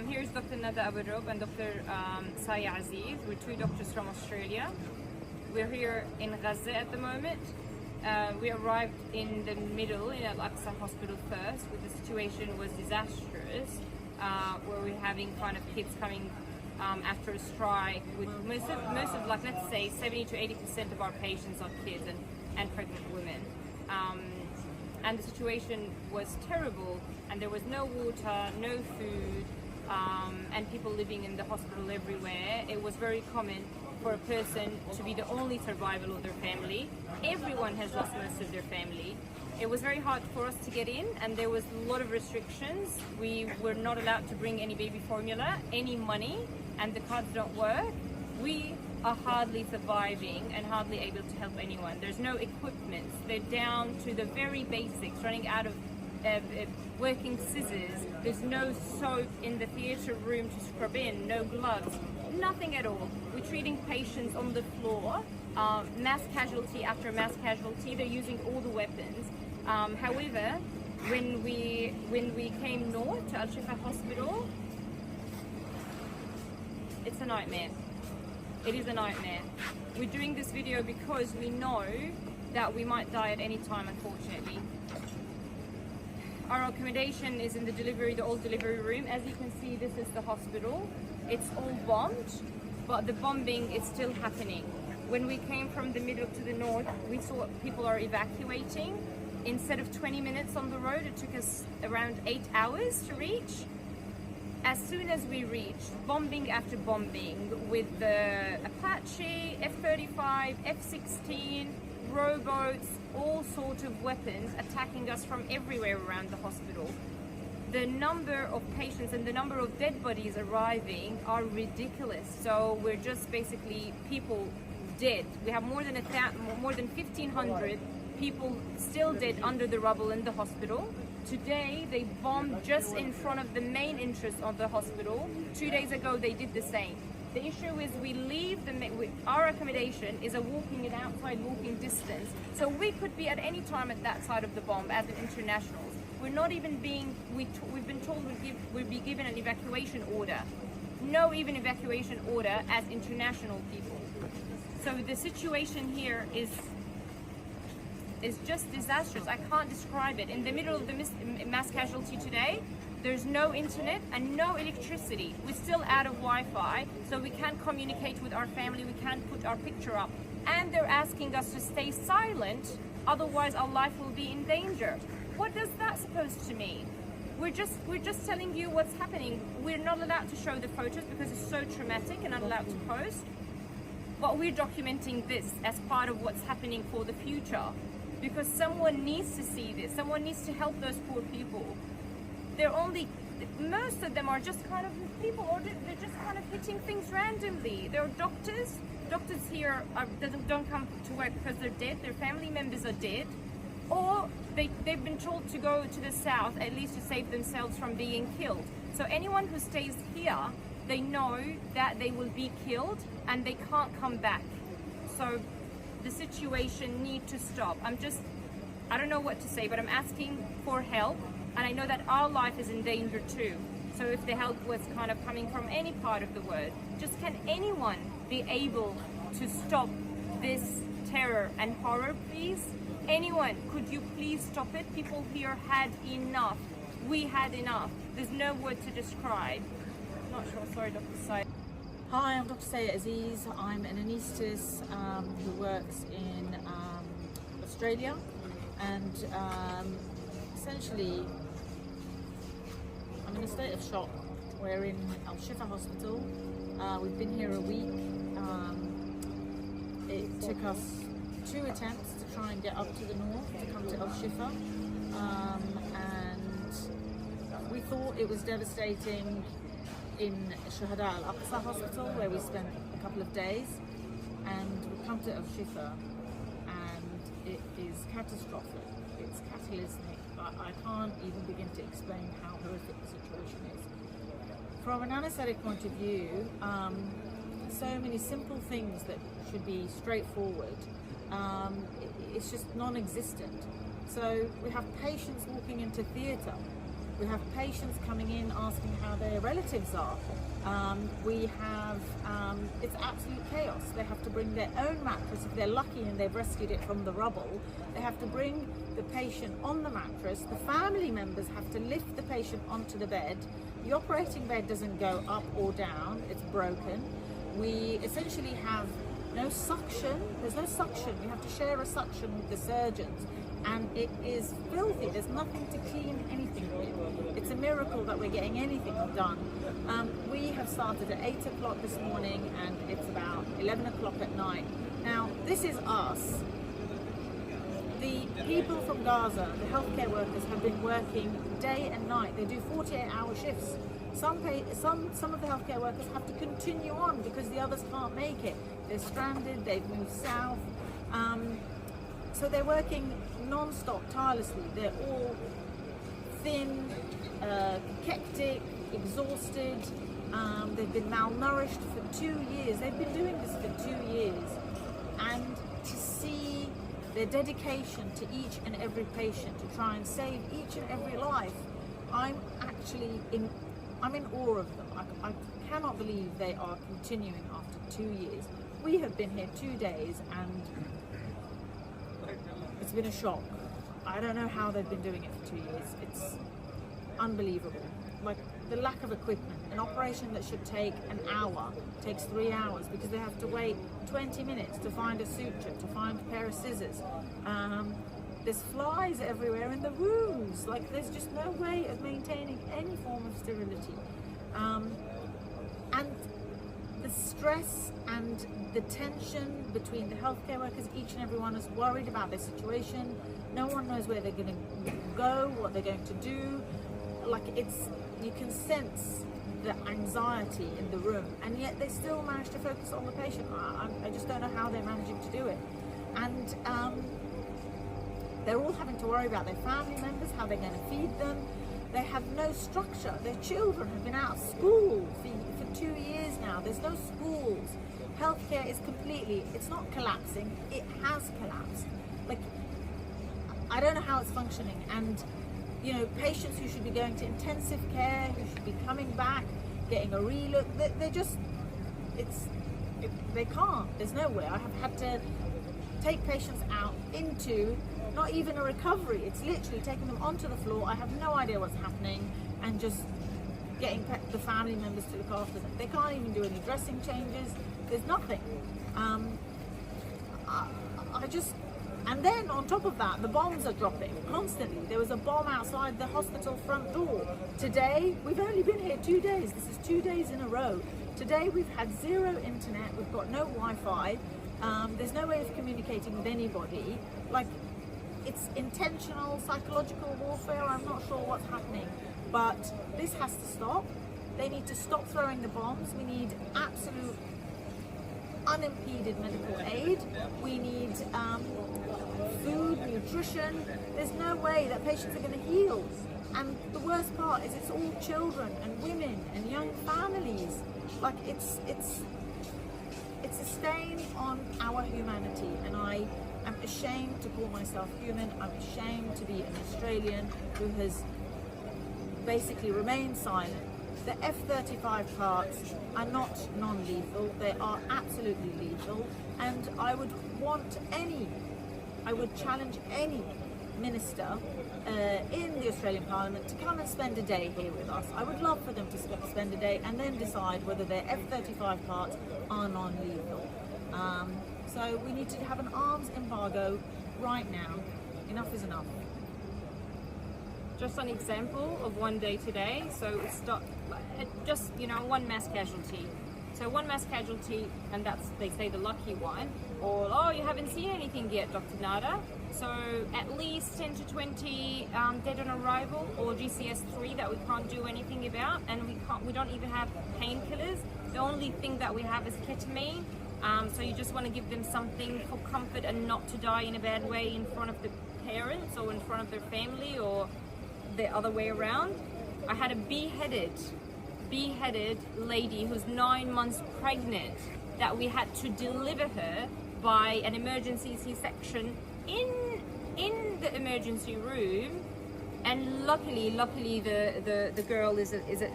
Here's Dr. Nada Aburob and Dr. Saya Aziz. We're two doctors from Australia. We're here in Gaza at the moment. We arrived in the middle in Al-Aqsa hospital first, where the situation was disastrous, where we're having kind of kids coming after a strike. With most of like, let's say 70 to 80% of our patients are kids and pregnant women. And the situation was terrible, and there was no water, no food, and people living in the hospital everywhere. It was very common for a person to be the only survival of their family. Everyone has lost most of their family. It was very hard for us to get in, and there was a lot of restrictions. We were not allowed to bring any baby formula, any money, and the cards don't work. We are hardly surviving and hardly able to help anyone. There's no equipment. They're down to the very basics, running out of working scissors. There's no soap in the theatre room to scrub in, no gloves, nothing at all. We're treating patients on the floor, mass casualty after mass casualty. They're using all the weapons. However, when we came north to Al-Shifa Hospital, it's a nightmare. It is a nightmare. We're doing this video because we know that we might die at any time, unfortunately. Our accommodation is in the old delivery room. As you can see, this is the hospital. It's all bombed, but the bombing is still happening. When we came from the middle to the north, we saw people are evacuating. Instead of 20 minutes on the road, it took us around 8 hours to reach. As soon as we reached, bombing after bombing with the Apache, F-35, F-16, rowboats, all sorts of weapons attacking us from everywhere around the hospital. The number of patients and the number of dead bodies arriving are ridiculous. So we're just basically people dead. We have more than 1,500 people still dead under the rubble in the hospital. Today they bombed just in front of the main entrance of the hospital. 2 days ago they did the same. The issue is we leave our accommodation is an outside walking distance, so we could be at any time at that side of the bomb as an internationals. We're not even we've been told we'll be given an evacuation order. No even evacuation order as international people. So the situation here is just disastrous. I can't describe it. In the middle of the mass casualty today, there's no internet and no electricity. We're still out of Wi-Fi, so we can't communicate with our family, we can't put our picture up. And they're asking us to stay silent, otherwise our life will be in danger. What does that supposed to mean? We're just telling you what's happening. We're not allowed to show the photos because it's so traumatic and not allowed to post. But we're documenting this as part of what's happening for the future. Because someone needs to see this, someone needs to help those poor people. Most of them are just kind of people, or they're just kind of hitting things randomly. There are doctors here don't come to work because they're dead, their family members are dead, or they've been told to go to the south at least to save themselves from being killed. So anyone who stays here, they know that they will be killed and they can't come back. So the situation needs to stop. I don't know what to say, but I'm asking for help, and I know that our life is in danger too. So if the help was kind of coming from any part of the world, just can anyone be able to stop this terror and horror, please? Anyone, could you please stop it? People here had enough. We had enough. There's no word to describe. Not sure, sorry, Dr. Said. Hi, I'm Dr. Saya Aziz. I'm an anaesthetist who works in Australia, and essentially I'm in a state of shock. We're in Al-Shifa Hospital. We've been here a week. It took us 2 attempts to try and get up to the north to come to Al-Shifa, and we thought it was devastating in Shuhada Al-Aqsa Hospital, where we spent a couple of days, and we come to Al-Shifa and it is catastrophic, it's cataclysmic. I can't even begin to explain how horrific the situation is. From an anaesthetic point of view, so many simple things that should be straightforward, it's just non-existent. So we have patients walking into theatre We have patients coming in asking how their relatives are. We have, it's absolute chaos. They have to bring their own mattress. If they're lucky and they've rescued it from the rubble, they have to bring the patient on the mattress. The family members have to lift the patient onto the bed. The operating bed doesn't go up or down, it's broken. We essentially have no suction. There's no suction. We have to share a suction with the surgeons, and it is filthy. There's nothing to clean anything with. It's a miracle that we're getting anything done. We have started at 8 o'clock this morning, and it's about 11 o'clock at night. Now, this is us. The people from Gaza, the healthcare workers, have been working day and night. They do 48-hour shifts. Some of the healthcare workers have to continue on because the others can't make it. They're stranded, they've moved south. So they're working non-stop, tirelessly. They're all thin, cachectic, exhausted. They've been malnourished for 2 years. They've been doing this for 2 years. And to see their dedication to each and every patient to try and save each and every life, I'm in awe of them. I cannot believe they are continuing after 2 years. We have been here 2 days and it's been a shock. I don't know how they've been doing it for 2 years. It's unbelievable. Like the lack of equipment. An operation that should take an hour takes 3 hours because they have to wait 20 minutes to find a suture, to find a pair of scissors. There's flies everywhere in the rooms. Like there's just no way of maintaining any form of sterility. And the stress and the tension between the healthcare workers, each and everyone is worried about their situation. No one knows where they're going to go, what they're going to do. Like you can sense the anxiety in the room, and yet they still manage to focus on the patient. I just don't know how they're managing to do it. And they're all having to worry about their family members, how they're going to feed them. They have no structure. Their children have been out of school for 2 years now. There's no schools. Healthcare is it's not collapsing, it has collapsed. Like, I don't know how it's functioning. And, you know, patients who should be going to intensive care, who should be coming back, getting a relook, they can't. There's no way. I have had to take patients out into not even a recovery. It's literally taking them onto the floor. I have no idea what's happening, and just getting the family members to look after them. They can't even do any dressing changes. There's nothing. And then on top of that, the bombs are dropping constantly. There was a bomb outside the hospital front door. Today, we've only been here 2 days. This is 2 days in a row. Today we've had zero internet. We've got no Wi-Fi. There's no way of communicating with anybody. Like, it's intentional psychological warfare. I'm not sure what's happening, but this has to stop. They need to stop throwing the bombs. We need absolute unimpeded medical aid. We need food, nutrition. There's no way that patients are going to heal. And the worst part is it's all children and women and young families. Like it's a stain on our humanity, and I am ashamed to call myself human. I'm ashamed to be an Australian who has basically remained silent. The F-35 parts are not non-lethal, they are absolutely lethal, and I would challenge any minister in the Australian Parliament to come and spend a day here with us. I would love for them to spend a day and then decide whether their F-35 parts are non-lethal. So we need to have an arms embargo right now. Enough is enough. Just an example of one day today. So it's just, you know, one mass casualty. So one mass casualty, and that's, they say, the lucky one. Or, oh, you haven't seen anything yet, Dr. Nada. So at least 10 to 20 dead on arrival, or GCS3 that we can't do anything about, and we don't even have painkillers. The only thing that we have is ketamine. So you just want to give them something for comfort and not to die in a bad way in front of the parents or in front of their family or the other way around. I had a beheaded lady who's 9 months pregnant that we had to deliver her by an emergency C-section in the emergency room And luckily the girl is a